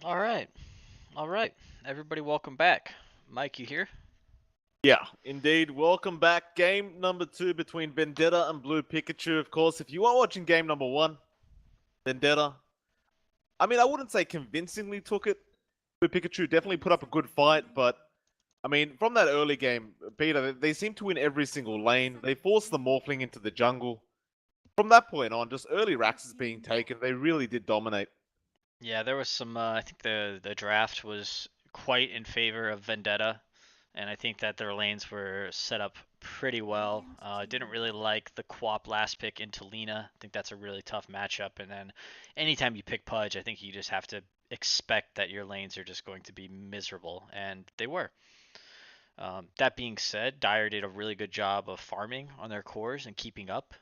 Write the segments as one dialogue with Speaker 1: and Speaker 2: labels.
Speaker 1: All right. All right. Everybody, welcome back. Mike, you here?
Speaker 2: Yeah, indeed. Welcome back. Game number 2 between Vendetta and Blue Pikachu. Of course, if you are watching game number 1, Vendetta, I wouldn't say convincingly took it. Blue Pikachu definitely put up a good fight, but from that early game, Peter, they seemed to win every single lane. They forced the Morphling into the jungle. From that point on, just early Raxes being taken, they really did dominate.
Speaker 1: Yeah, there was some. I think the draft was quite in favor of Vendetta, and I think that their lanes were set up pretty well. Didn't really like the Quap last pick into Lina. I think that's a really tough matchup. And then anytime you pick Pudge, I think you just have to expect that your lanes are just going to be miserable, and they were. That being said, Dire did a really good job of farming on their cores and keeping up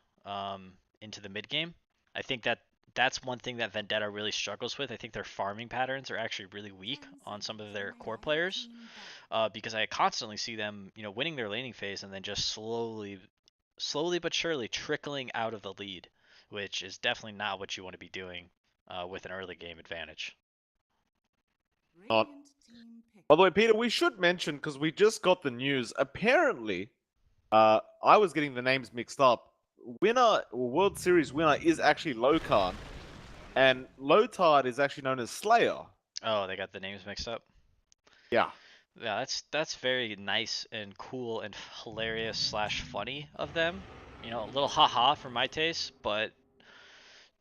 Speaker 1: into the mid game. I think that that's one thing that Vendetta really struggles with. I think their farming patterns are actually really weak on some of their core players because I constantly see them, winning their laning phase and then just slowly but surely trickling out of the lead, which is definitely not what you want to be doing with an early game advantage.
Speaker 2: Not. By the way, Peter, we should mention, because we just got the news, apparently, I was getting the names mixed up. World Series winner is actually Lokan, and Lotard is actually known as Slayer.
Speaker 1: Oh, they got the names mixed up.
Speaker 2: Yeah.
Speaker 1: Yeah, that's very nice and cool and hilarious slash funny of them. A little haha for my taste, but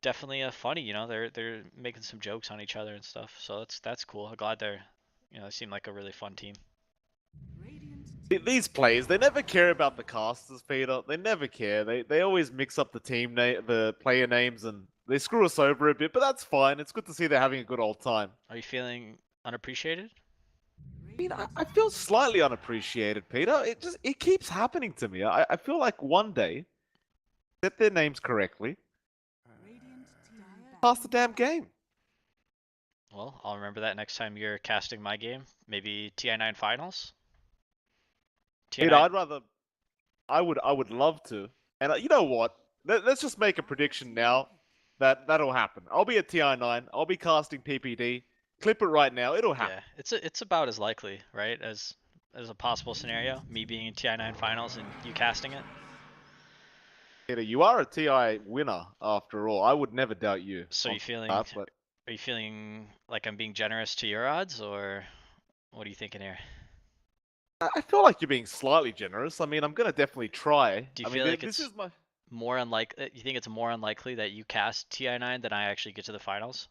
Speaker 1: definitely funny. They're making some jokes on each other and stuff. So that's cool. I'm glad they seem like a really fun team.
Speaker 2: These players, they never care about the casters, Peter. They never care. They always mix up the player names, and they screw us over a bit, but that's fine. It's good to see they're having a good old time.
Speaker 1: Are you feeling unappreciated?
Speaker 2: I feel slightly unappreciated, Peter. It keeps happening to me. I feel like one day, set their names correctly, pass the damn game.
Speaker 1: Well, I'll remember that next time you're casting my game. Maybe TI9 finals.
Speaker 2: Peter,
Speaker 1: TI9.
Speaker 2: I would love to. And you know what? Let's just make a prediction now that'll happen. I'll be at TI9. I'll be casting PPD. Clip it right now. It'll happen.
Speaker 1: Yeah, it's about as likely, right, as a possible scenario. Me being in TI9 finals and you casting it.
Speaker 2: Peter, you are a TI winner after all. I would never doubt you
Speaker 1: So
Speaker 2: on
Speaker 1: you feeling
Speaker 2: that, but
Speaker 1: are you feeling like I'm being generous to your odds, or what are you thinking here?
Speaker 2: I feel like you're being slightly generous. I'm gonna definitely try.
Speaker 1: Do you feel like
Speaker 2: This
Speaker 1: it's
Speaker 2: is my.
Speaker 1: more unlikely? You think it's more unlikely that you cast TI9 than I actually get to the finals?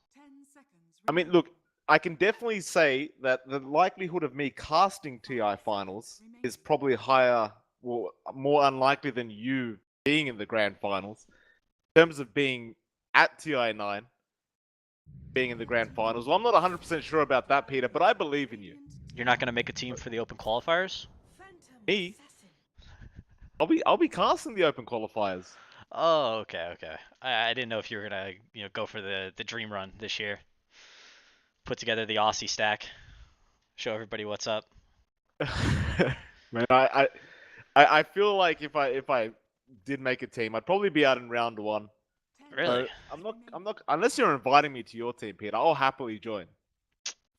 Speaker 2: Look, I can definitely say that the likelihood of me casting TI finals is probably higher, well, more unlikely than you being in the grand finals. In terms of being at TI9, being in the grand finals, well, I'm not 100% sure about that, Peter, but I believe in you.
Speaker 1: You're not gonna make a team for the open qualifiers?
Speaker 2: Me, I'll be casting the open qualifiers.
Speaker 1: Oh, okay. I didn't know if you were gonna go for the dream run this year. Put together the Aussie stack. Show everybody what's up.
Speaker 2: Man, I feel like if I did make a team, I'd probably be out in round 1.
Speaker 1: Really?
Speaker 2: So I'm not unless you're inviting me to your team, Peter. I'll happily join.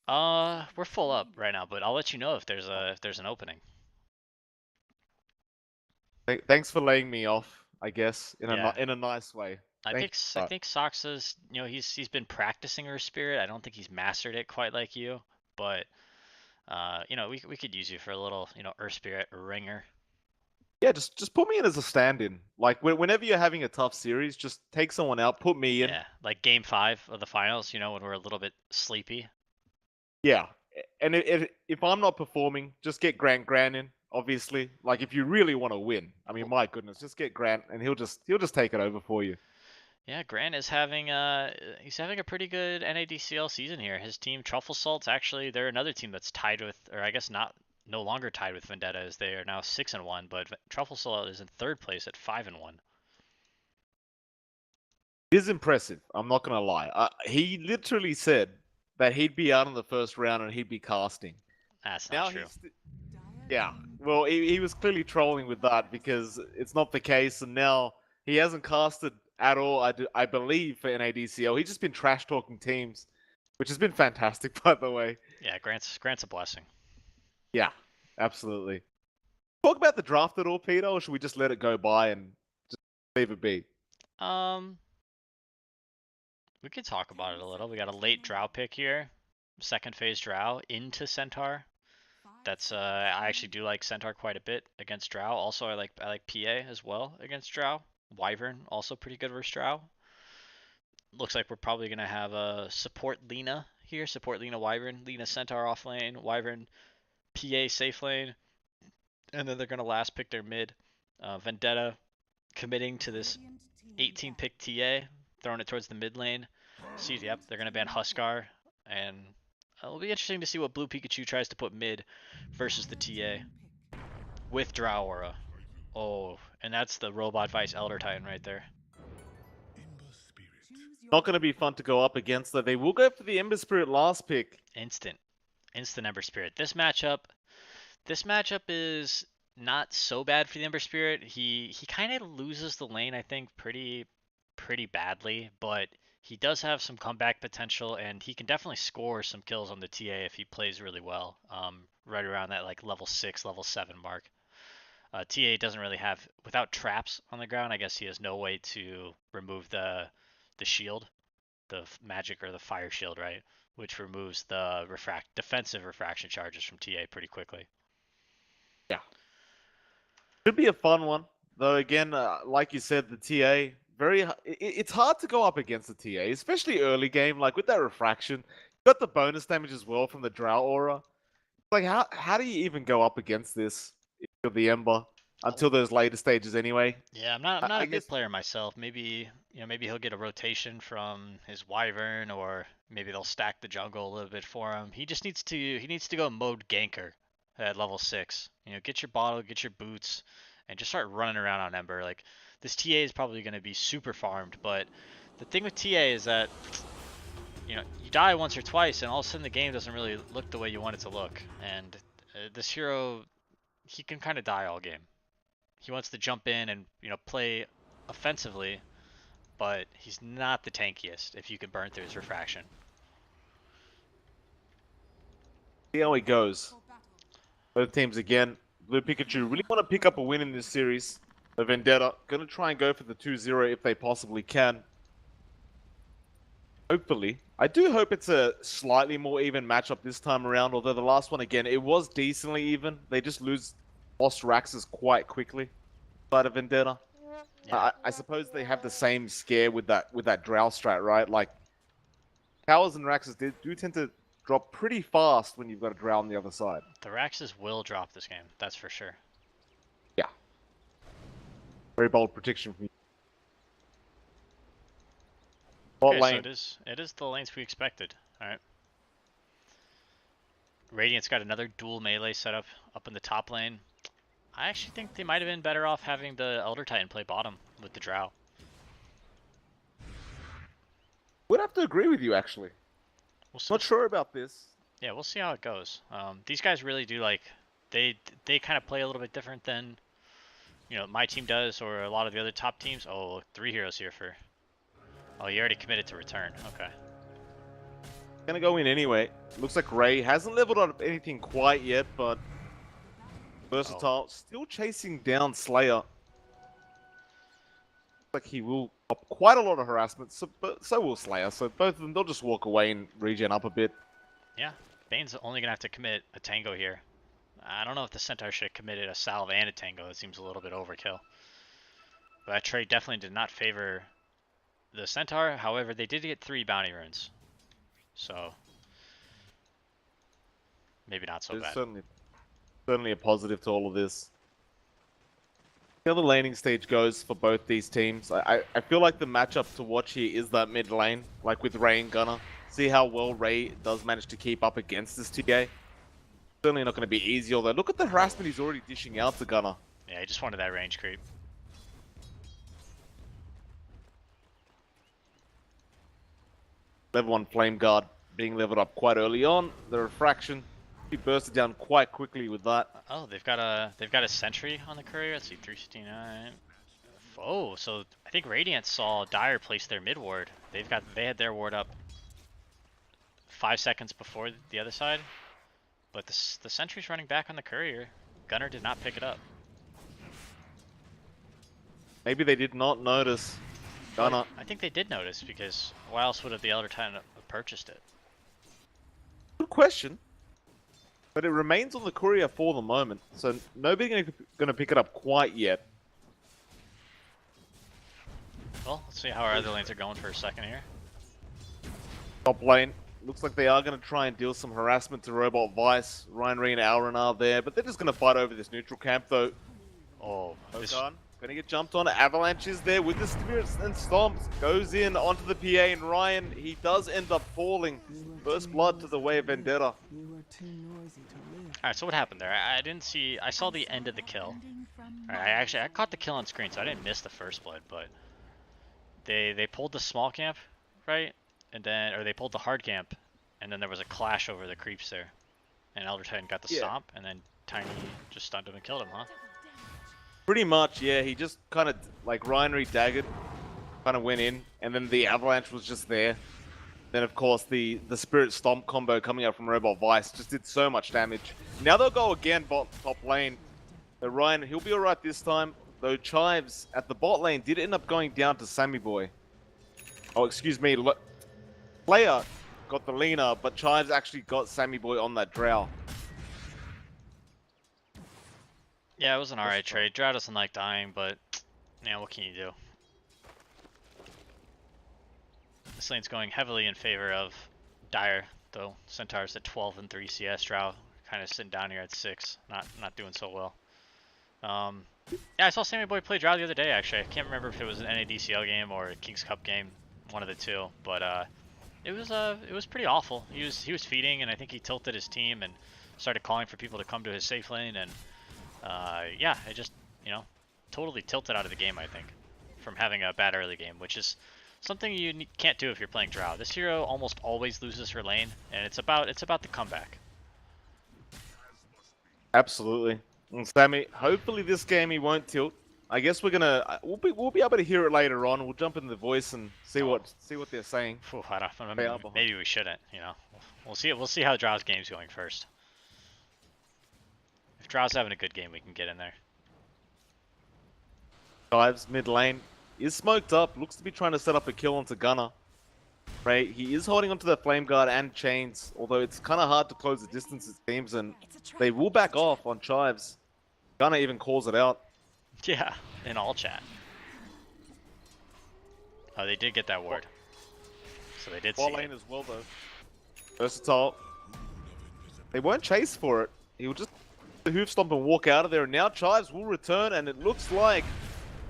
Speaker 1: We're full up right now, but I'll let you know if there's an opening.
Speaker 2: Thanks for laying me off, I guess,
Speaker 1: Yeah.
Speaker 2: in a nice way. Thank
Speaker 1: I
Speaker 2: you.
Speaker 1: think Soxa's, he's been practicing her spirit. I don't think he's mastered it quite like you, but we could use you for a little, Earth Spirit ringer.
Speaker 2: Yeah, just put me in as a stand-in. Like whenever you're having a tough series, just take someone out, put me in.
Speaker 1: Yeah, like game 5 of the finals, when we're a little bit sleepy.
Speaker 2: Yeah, and if I'm not performing, just get Grant in. Obviously, like if you really want to win, my goodness, just get Grant, and he'll just take it over for you.
Speaker 1: Yeah, Grant is he's having a pretty good NADCL season here. His team Truffle Salt's actually they're another team that's tied with, or I guess not no longer tied with Vendetta, as they are now 6-1, but Truffle Salt is in third place at 5-1.
Speaker 2: It is impressive. I'm not gonna lie. He literally said that he'd be out in the first round and he'd be casting.
Speaker 1: That's not
Speaker 2: Now
Speaker 1: true.
Speaker 2: yeah. Well, he was clearly trolling with that because it's not the case, and now he hasn't casted at all. I believe for NADCL. He's just been trash talking teams which has been fantastic, by the way.
Speaker 1: Yeah, grants a blessing.
Speaker 2: Yeah, absolutely. Talk about the draft at all, Peter, or should we just let it go by and just leave it be?
Speaker 1: Um, we could talk about it a little. We got a late Drow pick here, second phase Drow into Centaur. That's I actually do like Centaur quite a bit against Drow. Also, I like PA as well against Drow. Wyvern also pretty good versus Drow. Looks like we're probably gonna have a support Lina here. Support Lina Wyvern, Lina Centaur off lane, Wyvern PA safe lane, and then they're gonna last pick their mid. Vendetta committing to this 18 pick TA, throwing it towards the mid lane. See, yep, they're gonna ban Huskar, and it'll be interesting to see what Blue Pikachu tries to put mid versus the TA with Drow Aura. Oh, and that's the Robot Vice Elder Titan right there.
Speaker 2: Not going to be fun to go up against, though. They will go for the Ember Spirit last pick.
Speaker 1: Instant Ember Spirit. This matchup is not so bad for the Ember Spirit. He kind of loses the lane, I think, pretty badly, but he does have some comeback potential, and he can definitely score some kills on the TA if he plays really well. Right around that like level 6, level 7 mark. TA doesn't really have, without traps on the ground, I guess he has no way to remove the shield, the magic or the fire shield, right? Which removes the defensive refraction charges from TA pretty quickly.
Speaker 2: Yeah. Should be a fun one. Though, again, like you said, the TA, it's hard to go up against the TA, especially early game, like with that refraction. You got the bonus damage as well from the Drow Aura. Like, how do you even go up against this if you're the Ember?
Speaker 1: Oh,
Speaker 2: Until those later stages anyway.
Speaker 1: yeah, I'm not
Speaker 2: I
Speaker 1: a mid
Speaker 2: guess,
Speaker 1: player myself. Maybe he'll get a rotation from his Wyvern, or maybe they'll stack the jungle a little bit for him. He needs to go mode ganker at level 6. Get your bottle, get your boots, and just start running around on Ember. Like, this TA is probably going to be super farmed, but the thing with TA is that you die once or twice, and all of a sudden the game doesn't really look the way you want it to look. And this hero, he can kind of die all game. He wants to jump in and play offensively, but he's not the tankiest if you can burn through his refraction.
Speaker 2: see how it goes. Both teams again. Blue Pikachu really want to pick up a win in this series. The Vendetta gonna try and go for the 2-0 if they possibly can. Hopefully. I do hope it's a slightly more even matchup this time around, although the last one, again, it was decently even. They just lost Raxus quite quickly by the Vendetta.
Speaker 1: Yeah,
Speaker 2: I suppose they have the same scare with that Drow strat, right? Like, Towers and Raxus do tend to drop pretty fast when you've got a Drow on the other side.
Speaker 1: the Raxus will drop this game, that's for sure.
Speaker 2: Yeah. Very bold prediction from you. Bot
Speaker 1: Okay, so
Speaker 2: lane.
Speaker 1: it is the lanes we expected. All right. Radiant's got another dual melee setup up in the top lane. I actually think they might have been better off having the Elder Titan play bottom with the Drow.
Speaker 2: Would have to agree with you, actually.
Speaker 1: We'll see.
Speaker 2: Not sure about this.
Speaker 1: Yeah, we'll see how it goes. These guys really do they kind of play a little bit different than my team does, or a lot of the other top teams. Oh, look, 3 heroes here for. Oh, you already committed to return. Okay.
Speaker 2: Gonna go in anyway. Looks like Ray hasn't leveled up anything quite yet, but versatile. Still chasing down Slayer. Looks like he will up quite a lot of harassment, but so will Slayer. So both of them, they'll just walk away and regen up a bit.
Speaker 1: Yeah, Bane's only gonna have to commit a Tango here. I don't know if the Centaur should have committed a Salve and a Tango. It seems a little bit overkill. But that trade definitely did not favor the Centaur. However, they did get 3 bounty runes, so maybe not so
Speaker 2: There's
Speaker 1: bad.
Speaker 2: certainly a positive to all of this. How the laning stage goes for both these teams. I feel like the matchup to watch here is that mid lane, like with Ray and Gunner. See how well Ray does manage to keep up against this TA. Certainly not going to be easy, although look at the harassment he's already dishing out to Gunner.
Speaker 1: Yeah, I just wanted that range creep.
Speaker 2: Level 1 Flame Guard being leveled up quite early on. The refraction, he bursted down quite quickly with that.
Speaker 1: Oh, they've got a sentry on the courier. Let's see, 369. Oh, so I think Radiant saw Dire place their mid ward. They had their ward up 5 seconds before the other side, but the sentry's running back on the courier. Gunner did not pick it up.
Speaker 2: Maybe they did not notice. Gunner.
Speaker 1: I think they did notice, because why else would have the Elder Titan purchased it?
Speaker 2: Good question. But it remains on the courier for the moment, so nobody going to pick it up quite yet.
Speaker 1: Well, let's see how our other lanes are going for a second here.
Speaker 2: Top lane. Looks like they are going to try and deal some harassment to Robot Vice. Ryan Ree and Alren are there, but they're just going to fight over this neutral camp, though.
Speaker 1: Oh, this...
Speaker 2: Gonna get jumped on. Avalanche is there with the spirits and stomps. Goes in onto the PA, and Ryan, he does end up falling. First blood to the way of Vendetta.
Speaker 1: Alright, so what happened there? I didn't see... I saw the end of the kill. Alright, I caught the kill on screen, so I didn't miss the first blood, but... They pulled the small camp, right? And then... Or they pulled the hard camp, and then there was a clash over the creeps there. And Elder Titan got the stomp, and then Tiny just stunned him and killed him, huh?
Speaker 2: Pretty much, yeah. He just kind of, like, Ryan Ree daggered, kind of went in, and then the Avalanche was just there. Then, of course, the Spirit Stomp combo coming out from Robot Vice just did so much damage. Now they'll go again top lane. So Ryan, he'll be alright this time, though Chives at the bot lane did end up going down to Sammy Boy. Oh, excuse me, Player got the Lina, but Chives actually got Sammy Boy on that Drow.
Speaker 1: Yeah, it was an alright trade. Drow doesn't like dying, but yeah, what can you do? This lane's going heavily in favor of Dire, though. Centaur's at 12 and 3 CS. Drow kind of sitting down here at 6, not doing so well. Yeah, I saw Sammy Boy play Drow the other day. Actually, I can't remember if it was an NADCL game or a King's Cup game, one of the two. But it was pretty awful. He was feeding, and I think he tilted his team and started calling for people to come to his safe lane, and yeah, it just, you know, totally tilted out of the game, I think, from having a bad early game, which is something you can't do if you're playing Drow. This hero almost always loses her lane, and it's about the comeback.
Speaker 2: Absolutely. And Sammy, hopefully this game he won't tilt. I guess we'll be able to hear it later on. We'll jump in the voice and see what they're saying.
Speaker 1: Whew, I don't, maybe we shouldn't, you know. We'll see how Drow's game's going first. If Drow's having a good game, we can get in there.
Speaker 2: Dives mid lane is smoked up. Looks to be trying to set up a kill onto Gunner. Right, he is holding onto the Flame Guard and Chains, although it's kind of hard to close the distance, it seems, and they will back off on Chives. Gunner even calls it out.
Speaker 1: Yeah, in all chat. Oh, they did get that ward. So they did see
Speaker 2: Bot lane as well, though. Versatile. They won't chase for it. He'll just the hoof stomp and walk out of there, and now Chives will return, and it looks like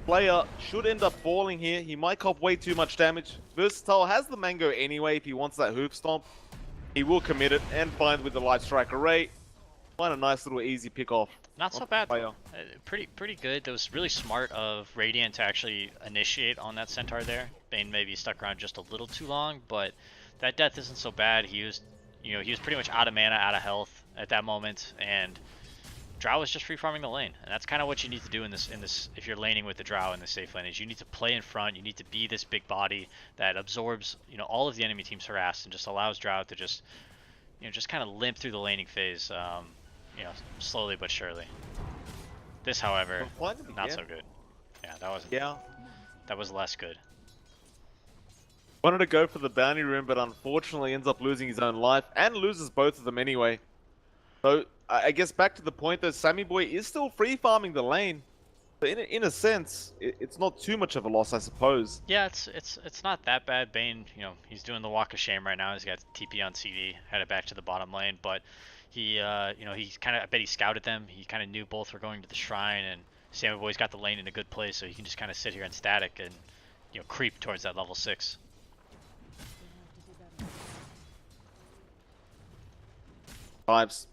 Speaker 2: Player should end up falling here. He might cop way too much damage. Versatile has the mango anyway if he wants that hoof stomp. He will commit it and find with the light strike array. Find a nice little easy pick off.
Speaker 1: Not so bad though. Pretty good. That was really smart of Radiant to actually initiate on that Centaur there. Bane maybe stuck around just a little too long, but that death isn't so bad. He was, you know, he was pretty much out of mana, out of health at that moment, and Drow was just free farming the lane, and that's kind of what you need to do in this. If you're laning with the Drow in the safe lane, is you need to play in front. You need to be this big body that absorbs, you know, all of the enemy team's harass and just allows Drow to just, you know, just kind of limp through the laning phase, you know, slowly but surely. This, however, not so good. Yeah, that wasn't. Yeah, that was less good.
Speaker 2: Wanted to go for the bounty room, but unfortunately ends up losing his own life and loses both of them anyway. So I guess back to the point that Sammy Boy is still free farming the lane. But in a sense, it's not too much of a loss, I suppose.
Speaker 1: Yeah, it's not that bad. Bane, you know, he's doing the walk of shame right now. He's got TP on CD, headed back to the bottom lane, but he, you know, he's kind of, I bet he scouted them. He kind of knew both were going to the shrine, and Sammy Boy's got the lane in a good place, so he can just kind of sit here and static and, you know, creep towards that level 6.
Speaker 2: Vibes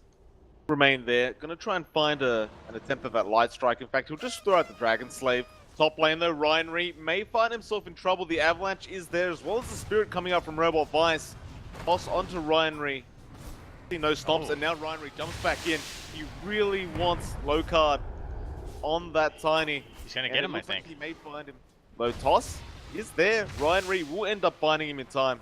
Speaker 2: remain there. Gonna try and find an attempt at that light strike. In fact, he'll just throw out the Dragon Slave. Top lane though, Ryan Ree may find himself in trouble. The Avalanche is there, as well as the Spirit coming up from Robot Vice. Toss onto Ryan Ree. No stomps, and now Ryan Ree jumps back in. He really wants low card on that Tiny.
Speaker 1: He's gonna get him, I think.
Speaker 2: Like he may find him. Low toss is there. Ryan Ree will end up finding him in time.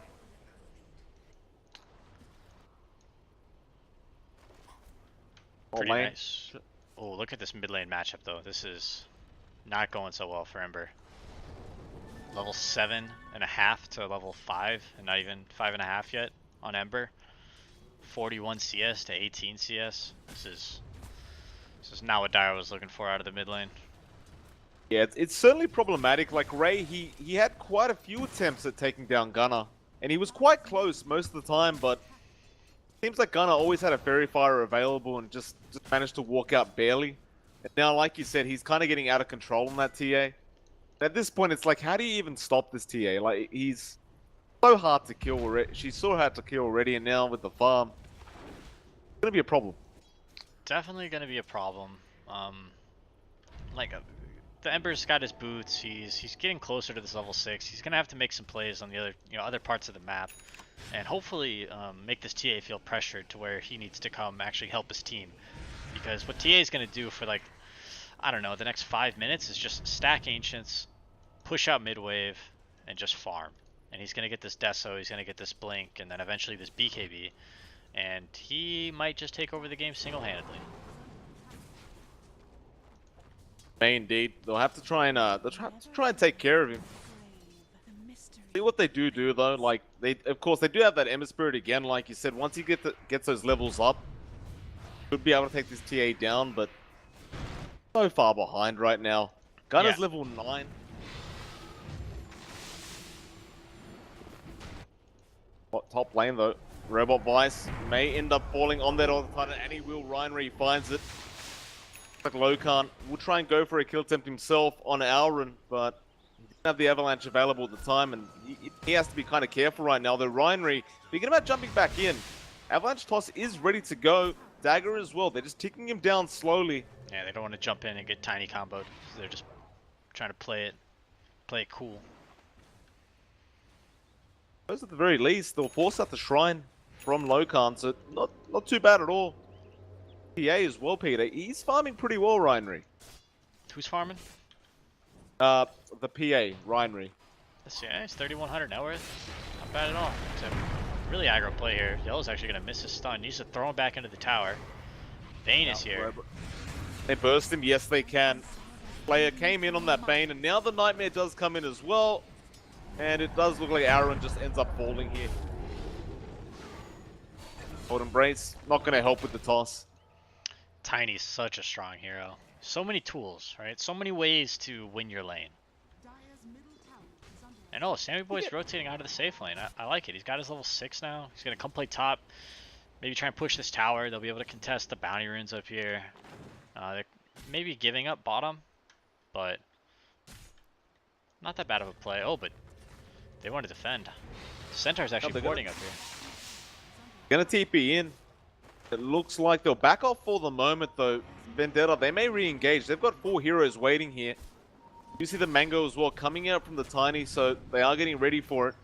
Speaker 1: pretty nice. Oh, look at this mid lane matchup though. This is not going so well for Ember. Level 7.5 to level 5, and not even 5.5 yet on Ember. 41 CS to 18 CS. This is not what Dire was looking for out of the mid lane.
Speaker 2: Yeah, it's certainly problematic. Like Ray, he had quite a few attempts at taking down Gunner, and he was quite close most of the time, but it seems like Gunner always had a Fairy Fire available and just managed to walk out barely. And now, like you said, he's kind of getting out of control on that TA. At this point, it's like, how do you even stop this TA? Like, he's so hard to kill already. She's so hard to kill already, and now with the farm, it's gonna be a problem.
Speaker 1: Definitely gonna be a problem. Like the Ember's got his boots. He's getting closer to this level 6. He's gonna have to make some plays on the other parts of the map, and hopefully make this TA feel pressured to where he needs to come actually help his team. Because what TA is gonna do for, like, I don't know, the next 5 minutes is just stack Ancients, push out mid wave, and just farm. And he's gonna get this Deso, he's gonna get this Blink, and then eventually this BKB, and he might just take over the game single-handedly.
Speaker 2: May indeed. They'll have to try and take care of him. See what they do though. Like of course they do have that Ember Spirit again. Like you said, once he gets those levels up, should be able to take this TA down. But so far behind right now. Gunner's level 9. Top lane though. Robot Vice may end up falling on that all the time, and he will. Reinry finds it. Like Lokan will try and go for a kill attempt himself on Auron, but he didn't have the Avalanche available at the time, and he has to be kind of careful right now. Though Reinry, thinking about jumping back in, Avalanche Toss is ready to go. Dagger as well. They're just ticking him down slowly.
Speaker 1: Yeah, they don't want to jump in and get tiny comboed. So they're just trying to play it cool.
Speaker 2: Those at the very least, they'll force out the Shrine from Lokan, so not too bad at all. PA as well, Peter. He's farming pretty well, Reinry.
Speaker 1: Who's farming?
Speaker 2: The PA, Reinry.
Speaker 1: Yeah, it's 3,100 net worth. Not bad at all. Except really aggro play here. Yellow's actually going to miss his stun. He needs to throw him back into the tower. Bane is here.
Speaker 2: They burst him. Yes, they can. Player came in on that Bane, and now the Nightmare does come in as well. And it does look like Aaron just ends up falling here. Cold Embrace, not going to help with the toss.
Speaker 1: Tiny's such a strong hero. So many tools, right? So many ways to win your lane. And oh, Sammy Boy's rotating out of the safe lane. I like it. He's got his level 6 now. He's going to come play top. Maybe try and push this tower. They'll be able to contest the bounty runes up here. They're maybe giving up bottom, but not that bad of a play. Oh, but they want to defend. Centaur's actually boarding up here.
Speaker 2: Gonna TP in. It looks like they'll back off for the moment though. Vendetta, they may re-engage. They've got 4 heroes waiting here. You see the Mango as well coming out from the Tiny, so they are getting ready for it.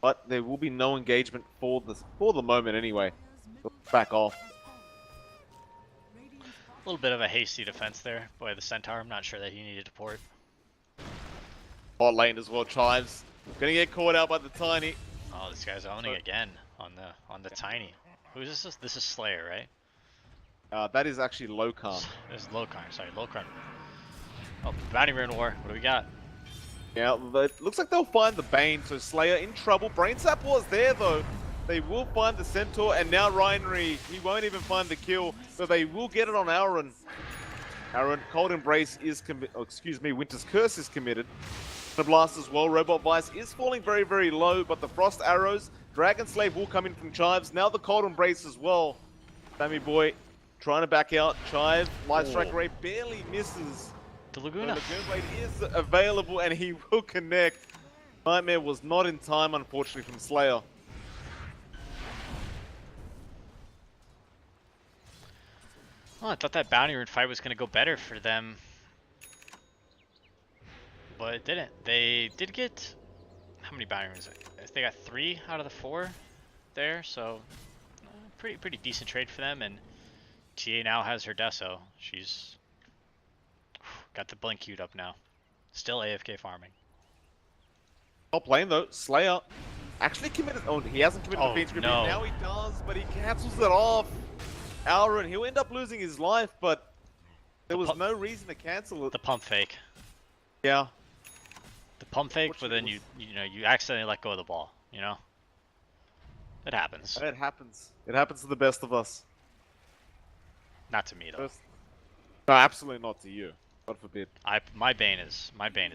Speaker 2: But there will be no engagement for the moment anyway. They'll back off.
Speaker 1: A little bit of a hasty defense there by the Centaur. I'm not sure that he needed to port.
Speaker 2: Bot lane as well, Chives. Gonna get caught out by the Tiny.
Speaker 1: Oh, this guy's owning again on the Tiny. Who is this? This is Slayer, right?
Speaker 2: That is actually Lokan.
Speaker 1: This is Lokan. Sorry, Lokan. Oh, Bounty Rune War. What do we got?
Speaker 2: Yeah, it looks like they'll find the Bane, so Slayer in trouble. Brain Sap was there though. They will find the Centaur, and now Reinry, he won't even find the kill, so they will get it on Auron. Auron, Cold Embrace is Winter's Curse is committed. The Blast as well. Robot Vice is falling very, very low, but the Frost Arrows, Dragon Slave will come in from Chives. Now the Cold Embrace as well. Sammy Boy trying to back out. Chive, Light Strike Ray barely misses.
Speaker 1: The Laguna.
Speaker 2: The Lagoon Blade is available, and he will connect. Nightmare was not in time, unfortunately, from Slayer.
Speaker 1: Oh, I thought that Bounty Rune fight was going to go better for them. But it didn't. They did get... How many Bounty Runes? They got 3 out of the 4 there, so... pretty decent trade for them, and TA now has her Deso. She's... got the blink queued up now. Still AFK farming.
Speaker 2: Top lane though, Slayer actually committed... Oh, he hasn't committed the Phoenix Grip.
Speaker 1: No.
Speaker 2: Now he does, but he cancels it off. Alrin, he'll end up losing his life, but there was
Speaker 1: pump-
Speaker 2: no reason to cancel it.
Speaker 1: The pump fake.
Speaker 2: Yeah.
Speaker 1: The pump fake, but then you accidentally let go of the ball. You know, it happens.
Speaker 2: It happens. It happens to the best of us.
Speaker 1: Not to me though.
Speaker 2: No, absolutely not to you. God forbid.
Speaker 1: My bane is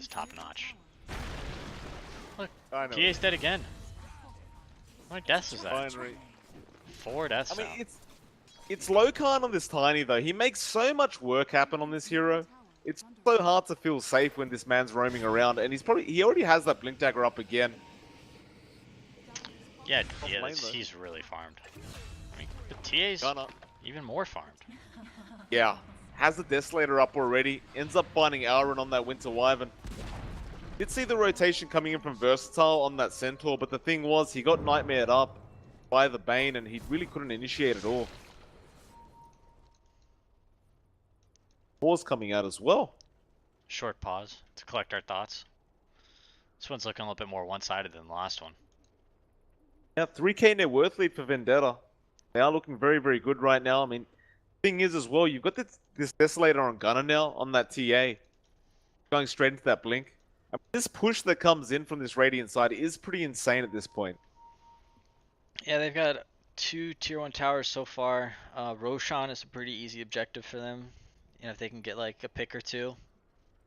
Speaker 1: top notch. Look,
Speaker 2: I know.
Speaker 1: TA's dead again. How many deaths is that?
Speaker 2: Binary.
Speaker 1: 4 deaths.
Speaker 2: I mean,
Speaker 1: now.
Speaker 2: it's Lokan on this Tiny though. He makes so much work happen on this hero. It's so hard to feel safe when this man's roaming around, and he already has that blink dagger up again.
Speaker 1: Yeah, he's really farmed. I mean, but TA's even more farmed.
Speaker 2: Yeah, has the Desolator up already. Ends up finding Auron on that Winter Wyvern. Did see the rotation coming in from Versatile on that Centaur, but the thing was, he got Nightmared up by the Bane, and he really couldn't initiate at all. Pause coming out as well.
Speaker 1: Short pause to collect our thoughts. This one's looking a little bit more one-sided than the last one.
Speaker 2: Yeah, 3k net worth lead for Vendetta. They are looking very, very good right now. I mean, thing is as well, you've got this Desolator on Gunner now on that TA. Going straight into that blink. I mean, this push that comes in from this Radiant side is pretty insane at this point.
Speaker 1: Yeah, they've got 2 tier 1 towers so far. Roshan is a pretty easy objective for them. You know, if they can get like a pick or 2,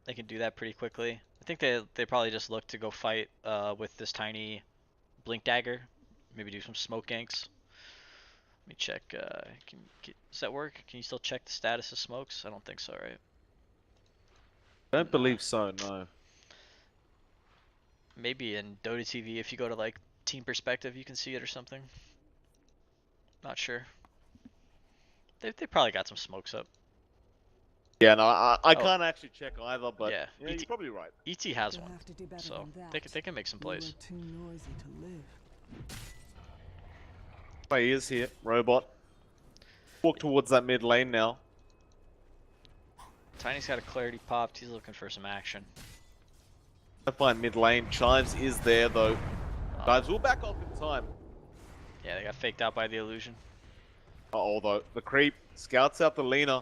Speaker 1: they can do that pretty quickly. I think they probably just look to go fight with this tiny blink dagger. Maybe do some smoke ganks. Let me check. Does that work? Can you still check the status of smokes? I don't think so, right?
Speaker 2: I don't believe so, no.
Speaker 1: Maybe in Dota TV, if you go to like team perspective, you can see it or something. Not sure. They probably got some smokes up.
Speaker 2: Yeah, no, I can't actually check either, but
Speaker 1: yeah,
Speaker 2: you're probably right.
Speaker 1: ET has one, so they can make some plays.
Speaker 2: He is here, Robot. Walk towards that mid lane now.
Speaker 1: Tiny's got a clarity popped. He's looking for some action.
Speaker 2: I find mid lane. Chives is there though. Chives will back off in time.
Speaker 1: Yeah, they got faked out by the illusion.
Speaker 2: Although the creep scouts out the Lena.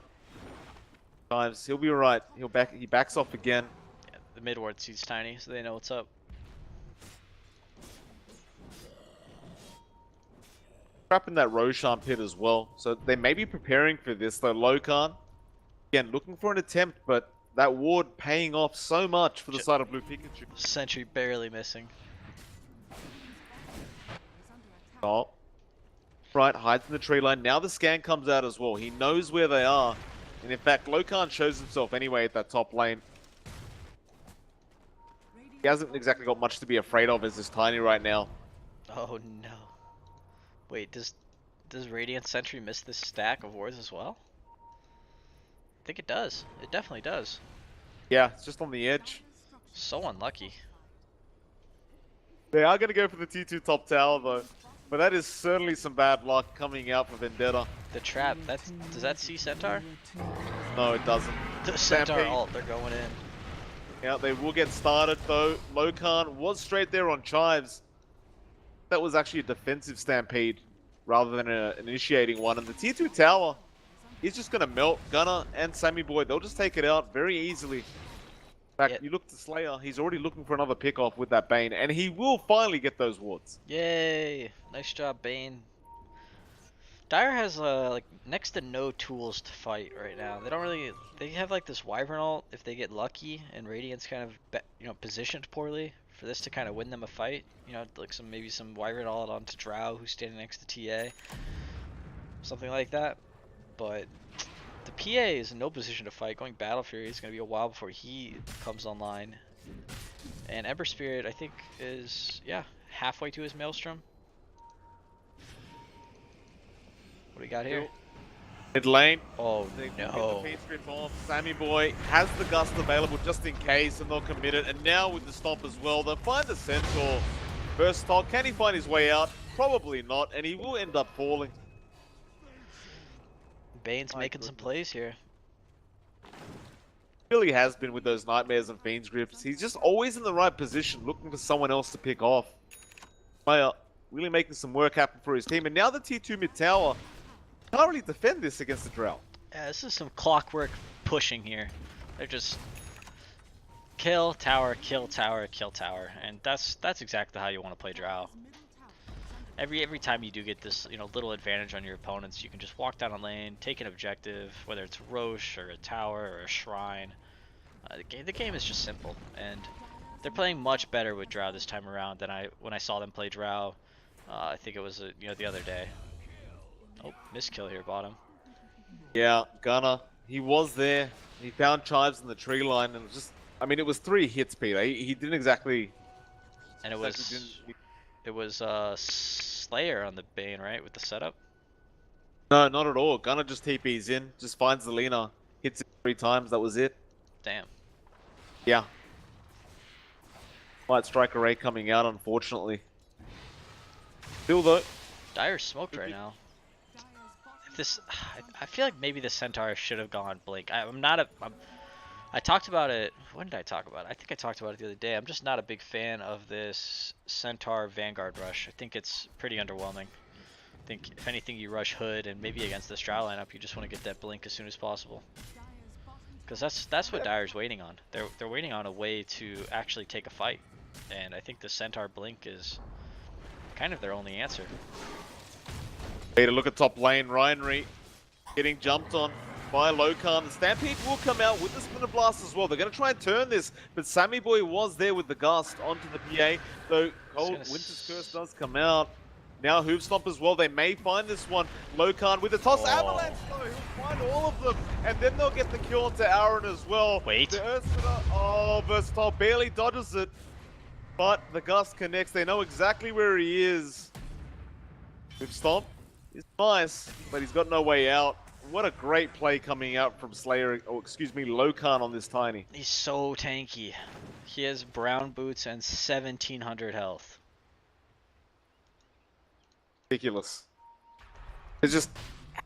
Speaker 2: Chives, he'll be alright. He backs off again.
Speaker 1: Yeah, the mid ward sees Tiny, so they know what's up.
Speaker 2: Trapping that Roshan pit as well. So they may be preparing for this though. Lokan, again, looking for an attempt, but that ward paying off so much for the side of Blue Pikachu.
Speaker 1: Sentry barely missing.
Speaker 2: Oh. Right, hides in the tree line. Now the scan comes out as well. He knows where they are. And in fact, Lokan shows himself anyway at that top lane. He hasn't exactly got much to be afraid of as this Tiny right now.
Speaker 1: Oh no. Wait, does Radiant Sentry miss this stack of wards as well? I think it does. It definitely does.
Speaker 2: Yeah, it's just on the edge.
Speaker 1: So unlucky.
Speaker 2: They are going to go for the T2 top tower though. But that is certainly some bad luck coming out for Vendetta.
Speaker 1: The trap, does that see Centaur?
Speaker 2: No, it doesn't.
Speaker 1: The Centaur ult, they're going in.
Speaker 2: Yeah, they will get started though. Lokan was straight there on Chives. That was actually a defensive stampede rather than an initiating one. And the tier 2 tower is just going to melt. Gunner and Sammy Boy, they'll just take it out very easily. In fact, you look to Slayer, he's already looking for another pick-off with that Bane, and he will finally get those wards.
Speaker 1: Yay! Nice job, Bane. Dire has like next to no tools to fight right now. They don't really. They have like this Wyvern ult if they get lucky, and Radiant's kind of positioned poorly for this to kind of win them a fight. You know, like maybe some Wyvern ult onto Drow who's standing next to TA, something like that. But the PA is in no position to fight. Going Battle Fury is going to be a while before he comes online. And Ember Spirit, I think, is halfway to his Maelstrom. What do we got here?
Speaker 2: Mid lane.
Speaker 1: Oh no.
Speaker 2: Sammy Boy has the gust available just in case, and they'll commit it. And now with the stop as well, they'll find the Centaur. Versatile, can he find his way out? Probably not, and he will end up falling.
Speaker 1: Bane's making some plays here.
Speaker 2: Really has been with those Nightmares and Fiends grips. He's just always in the right position, looking for someone else to pick off. Really making some work happen for his team. And now the tier 2 mid tower Can't really defend this against the Drow.
Speaker 1: Yeah, this is some clockwork pushing here. They're just kill tower, kill tower, kill tower, and that's exactly how you want to play Drow. Every time you do get this, little advantage on your opponents, you can just walk down a lane, take an objective, whether it's Roche or a tower or a shrine. The game is just simple, and they're playing much better with Drow this time around than when I saw them play Drow. I think it was the other day. Oh, miskill here, bottom.
Speaker 2: Yeah, Gunner, he was there. He found Chives in the tree line, and it was 3 hits, Peter. He didn't exactly.
Speaker 1: And it was Slayer on the Bane, right, with the setup?
Speaker 2: No, not at all. Gunner just TPs in, just finds the Lina, hits it 3 times, that was it.
Speaker 1: Damn.
Speaker 2: Yeah. Light Strike Array coming out, unfortunately. Still though.
Speaker 1: Dire's smoked right now. I feel like maybe the Centaur should have gone Blink. I talked about it. When did I talk about it? I think I talked about it the other day. I'm just not a big fan of this Centaur Vanguard rush. I think it's pretty underwhelming. I think if anything, you rush Hood, and maybe against this Drow lineup, you just want to get that Blink as soon as possible. Because that's what Dire's waiting on. They're waiting on a way to actually take a fight, and I think the Centaur Blink is kind of their only answer.
Speaker 2: Hey, to look at top lane, Ryanry getting jumped on by Lokan. The Stampede will come out with the Splinter Blast as well. They're going to try and turn this, but Sammy Boy was there with the Gust onto the PA. So Winter's Curse does come out. Now Hoof Stomp as well. They may find this one. Lokan with the toss. Avalanche though. He'll find all of them. And then they'll get the kill onto Aaron as well.
Speaker 1: Wait.
Speaker 2: The Earthsplitter, Versatile barely dodges it. But the Gust connects. They know exactly where he is. Hoof Stomp is nice, but he's got no way out. What a great play coming out from Lokan on this Tiny.
Speaker 1: He's so tanky. He has brown boots and 1700 health.
Speaker 2: Ridiculous. It's just,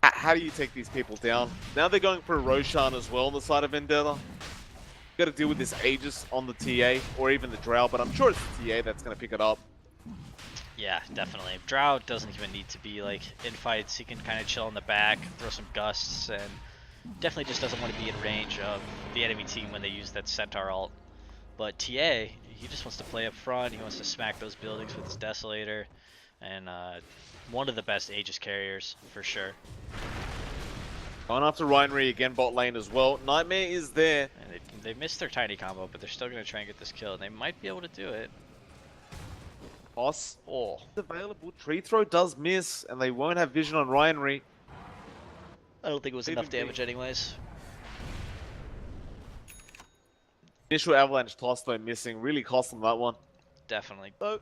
Speaker 2: how do you take these people down? Now they're going for a Roshan as well on the side of Vendetta. Got to deal with this Aegis on the TA, or even the Drow, but I'm sure it's the TA that's going to pick it up.
Speaker 1: Yeah, definitely. Drow doesn't even need to be like in fights. He can kind of chill in the back, throw some gusts, and definitely just doesn't want to be in range of the enemy team when they use that Centaur ult. But TA, he just wants to play up front. He wants to smack those buildings with his Desolator, and one of the best Aegis carriers for sure.
Speaker 2: Going after Ryanry again, bot lane as well. Nightmare is there.
Speaker 1: And they missed their tiny combo, but they're still going to try and get this kill. And they might be able to do it.
Speaker 2: Boss. Available. Tree Throw does miss, and they won't have vision on Ryanry.
Speaker 1: I don't think it was enough damage anyways.
Speaker 2: Initial Avalanche toss though missing. Really cost them that one.
Speaker 1: Definitely.
Speaker 2: So,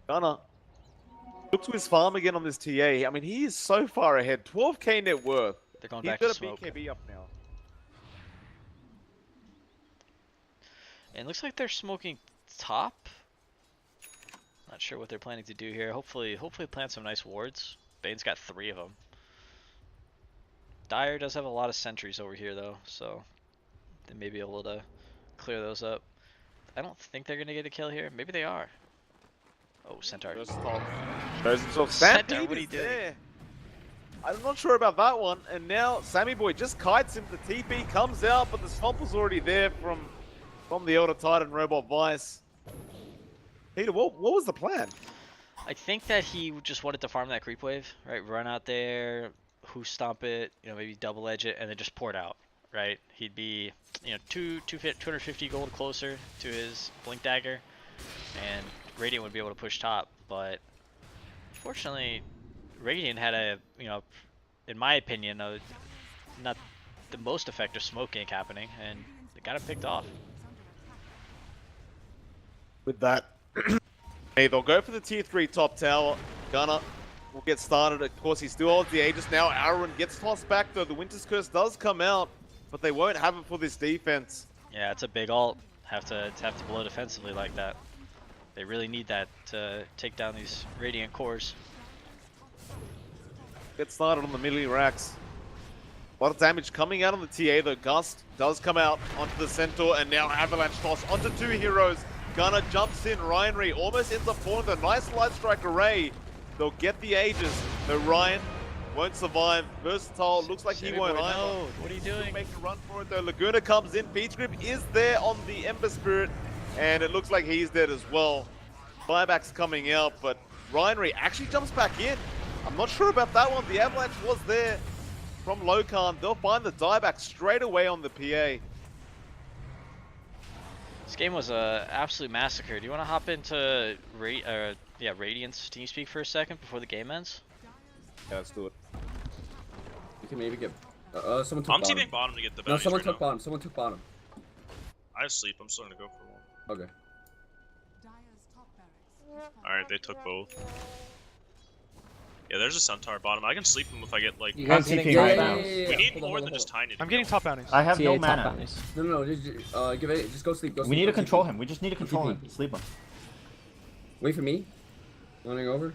Speaker 2: Gunner. Look to his farm again on this TA. I mean, he is so far ahead. 12k net worth.
Speaker 1: They're going back to
Speaker 2: He's
Speaker 1: smoke.
Speaker 2: got a BKB up now.
Speaker 1: And it looks like they're smoking top. Not sure what they're planning to do here. Hopefully plant some nice wards. Bane's got 3 of them. Dire does have a lot of sentries over here though, so they may be able to clear those up. I don't think they're gonna get a kill here. Maybe they are. Oh, Centaur.
Speaker 2: Shows himself.
Speaker 1: Centaur, what are you doing?
Speaker 2: There. I'm not sure about that one. And now Sammy Boy just kites him. The TP comes out, but the stomp was already there from the Elder Titan Robot Vice. Peter, what was the plan?
Speaker 1: I think that he just wanted to farm that creep wave, right? Run out there, Hoof Stomp it, maybe double edge it, and then just pour it out, right? He'd be, 250 gold closer to his Blink Dagger, and Radiant would be able to push top. But fortunately, Radiant had a, in my opinion, not the most effective smoke gank happening, and they got it picked off.
Speaker 2: With that, hey, they'll go for the tier 3 top tower. Gunner will get started. Of course, he still holds the Aegis now. Aaron gets tossed back though. The Winter's Curse does come out, but they won't have it for this defense.
Speaker 1: Yeah, it's a big ult. Have to blow defensively like that. They really need that to take down these Radiant cores.
Speaker 2: Get started on the melee racks. A lot of damage coming out on the TA though. Gust does come out onto the Centaur, and now Avalanche toss onto 2 heroes. Gunner jumps in. Ryanry almost ends up falling. The nice light strike array. They'll get the Aegis. No, Ryan won't survive. Versatile looks like he
Speaker 1: Sammy
Speaker 2: won't
Speaker 1: boy,
Speaker 2: either.
Speaker 1: no. What are you
Speaker 2: He'll
Speaker 1: doing?
Speaker 2: make a run for it though. Laguna comes in. Beach Grip is there on the Ember Spirit, and it looks like he's dead as well. Buyback's coming out, but Ryanry actually jumps back in. I'm not sure about that one. The Avalanche was there from Lokan. They'll find the dieback straight away on the PA.
Speaker 1: This game was a absolute massacre. Do you want to hop into Radiant's TeamSpeak for a second before the game ends?
Speaker 2: Yeah, let's do it.
Speaker 3: You can maybe get. Someone took
Speaker 4: I'm
Speaker 3: bottom.
Speaker 4: TPing bottom to get the
Speaker 3: No,
Speaker 4: bounties
Speaker 3: someone
Speaker 4: right
Speaker 3: took
Speaker 4: now.
Speaker 3: bottom. Someone took bottom.
Speaker 4: I sleep. I'm starting to go for one.
Speaker 3: Okay.
Speaker 4: Alright, they took both. Yeah, there's a Centaur bottom. I can sleep him if I get like.
Speaker 5: You guys
Speaker 6: I'm
Speaker 5: getting
Speaker 6: TPing
Speaker 5: top
Speaker 6: right now.
Speaker 5: bounties?
Speaker 4: We need
Speaker 3: Hold on,
Speaker 4: more
Speaker 3: hold
Speaker 4: than
Speaker 3: on,
Speaker 4: just Tiny.
Speaker 7: I'm getting top bounties.
Speaker 6: I have no
Speaker 5: TA top
Speaker 6: mana.
Speaker 5: bounties.
Speaker 3: No, just give it. Just go sleep. Go sleep.
Speaker 6: We need to
Speaker 3: go
Speaker 6: control
Speaker 3: sleep.
Speaker 6: him. We just need to control him.
Speaker 3: TP.
Speaker 6: Sleep him.
Speaker 3: Wait for me. Running over.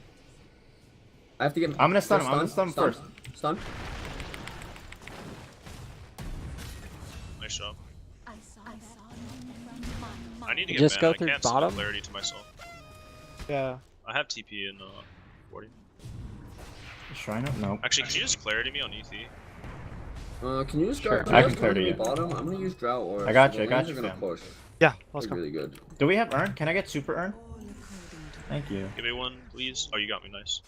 Speaker 3: I have to get.
Speaker 6: I'm gonna stun him. I'm gonna stun him first.
Speaker 3: Stun.
Speaker 4: Nice job. I need to get
Speaker 5: Just
Speaker 4: mana.
Speaker 5: go through
Speaker 4: I can't
Speaker 5: bottom?
Speaker 4: send clarity to myself.
Speaker 7: Yeah.
Speaker 4: I have TP in 40.
Speaker 6: Shrine up? No.
Speaker 4: Actually, can you just clarity me on ET?
Speaker 3: Can you just
Speaker 6: Sure,
Speaker 3: go?
Speaker 6: I can clear to you.
Speaker 3: Bottom. I'm gonna use drought or.
Speaker 6: I got
Speaker 3: the
Speaker 6: you, I got
Speaker 3: lanes
Speaker 6: you,
Speaker 3: are gonna
Speaker 6: fam.
Speaker 3: push.
Speaker 7: Yeah, let's
Speaker 3: Like,
Speaker 7: go.
Speaker 3: really good.
Speaker 6: Do we have urn? Can I get super urn? Thank you.
Speaker 4: Give me one, please. Oh, you got me. Nice.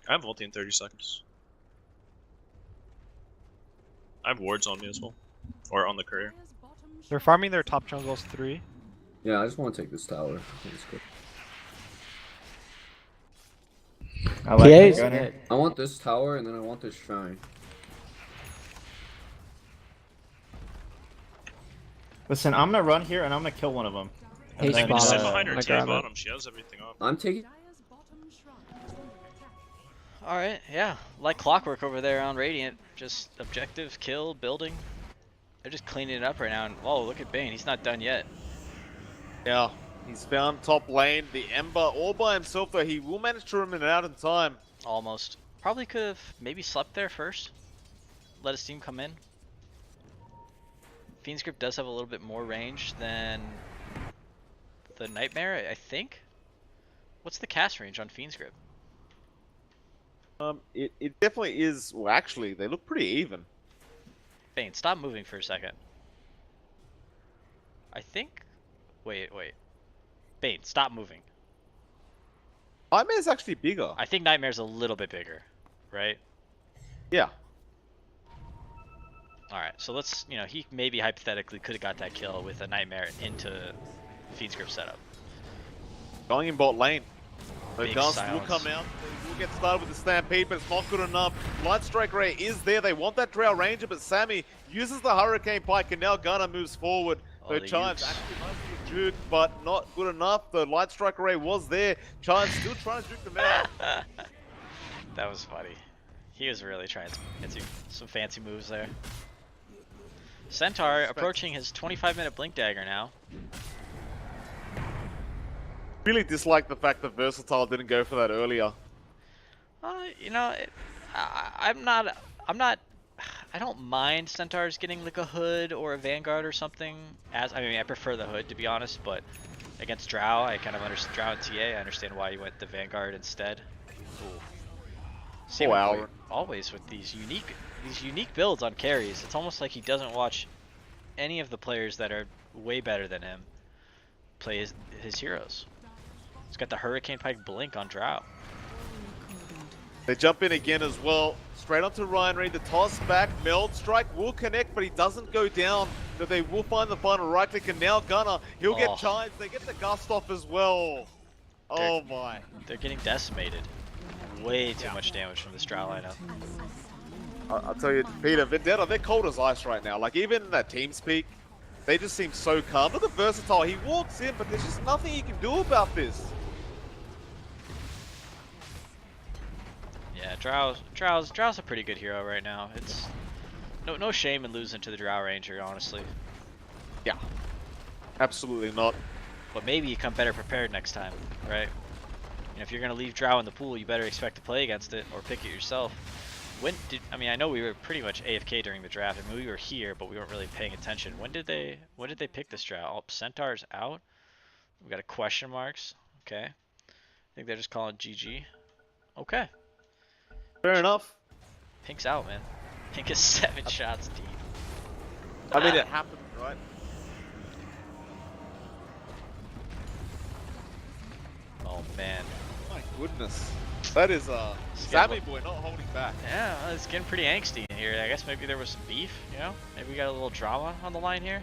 Speaker 4: I have ulti in 30 seconds. I have wards on me as well. Or on the courier.
Speaker 7: They're farming their top jungles 3.
Speaker 3: Yeah, I just want to take this tower. I think it's good.
Speaker 6: I like
Speaker 5: PA's
Speaker 6: that gunner.
Speaker 5: good.
Speaker 3: I want this tower and then I want this shrine.
Speaker 6: Listen, I'm gonna run here and I'm gonna kill one of them.
Speaker 5: Hey,
Speaker 6: And
Speaker 4: I
Speaker 6: then,
Speaker 4: can just sit
Speaker 5: Bottom.
Speaker 4: behind her
Speaker 5: I
Speaker 4: TA
Speaker 5: grab it.
Speaker 4: bottom. She has everything up.
Speaker 3: I'm taking.
Speaker 1: Alright, yeah. Like clockwork over there on Radiant. Just objective, kill, building. They're just cleaning it up right now. And whoa, look at Bane. He's not done yet.
Speaker 2: Yeah, he's found top lane. The Ember all by himself though. He will manage to remain out in time.
Speaker 1: Almost. Probably could have maybe slept there first. Let his team come in. Fiend's Grip does have a little bit more range than the Nightmare, I think. What's the cast range on Fiend's Grip?
Speaker 2: It definitely is. Well, actually, they look pretty even.
Speaker 1: Bane, stop moving for a second. I think. Wait. Bane, stop moving.
Speaker 2: Nightmare's actually bigger.
Speaker 1: I think Nightmare's a little bit bigger, right?
Speaker 2: Yeah.
Speaker 1: Alright, so let's, he maybe hypothetically could have got that kill with a Nightmare into Fiend's Grip setup.
Speaker 2: Going in bot lane. The
Speaker 1: Big
Speaker 2: Gust will
Speaker 1: silence.
Speaker 2: come out. They will get started with the Stampede, but it's not good enough. Light Strike Ray is there. They want that Drow Ranger, but Sammy uses the Hurricane Pike, and now Gunner moves forward.
Speaker 1: Oh,
Speaker 2: So
Speaker 1: the
Speaker 2: Chimes
Speaker 1: Ukes.
Speaker 2: actually might be a juke, but not good enough. The Light Strike Ray was there. Chimes still trying to juke them out.
Speaker 1: That was funny. He was really trying to get some fancy moves there. Centaur approaching his 25-minute Blink Dagger now.
Speaker 2: Really dislike the fact that Versatile didn't go for that earlier.
Speaker 1: I don't mind Centaurs getting like a Hood or a Vanguard or something. I prefer the Hood to be honest, but against Drow, I kind of understand Drow and TA. I understand why you went the Vanguard instead. Ooh. Same
Speaker 2: Wow.
Speaker 1: way always with these unique builds on carries. It's almost like he doesn't watch any of the players that are way better than him play his heroes. He's got the Hurricane Pike Blink on Drow.
Speaker 2: They jump in again as well. Straight onto Ryan Reed. The toss back. Meld Strike will connect, but he doesn't go down. So they will find the final right click. And now Gunner, he'll get Chimes. They get the Gust off as well. Oh my.
Speaker 1: They're getting decimated. Way too much damage from this Drow lineup.
Speaker 2: I'll tell you, Peter, Vendetta, they're cold as ice right now. Like, even in that TeamSpeak, they just seem so calm. Look at Versatile. He walks in, but there's just nothing he can do about this.
Speaker 1: Yeah, Drow's a pretty good hero right now. It's no shame in losing to the Drow Ranger, honestly.
Speaker 2: Yeah. Absolutely not.
Speaker 1: But maybe you come better prepared next time, right? If you're gonna leave Drow in the pool, you better expect to play against it or pick it yourself. I know we were pretty much AFK during the draft. I mean, we were here, but we weren't really paying attention. When did they pick this Drow? Oh, Centaur's out. We got a question marks. Okay. I think they're just calling GG. Okay.
Speaker 2: Fair enough.
Speaker 1: Pink's out, man. Pink is 7 shots deep.
Speaker 2: I mean, it happened, right?
Speaker 1: Oh man.
Speaker 2: My goodness. That is Sammy boy not holding back.
Speaker 1: Yeah, well, it's getting pretty angsty in here. I guess maybe there was some beef, you know? Maybe we got a little drama on the line here.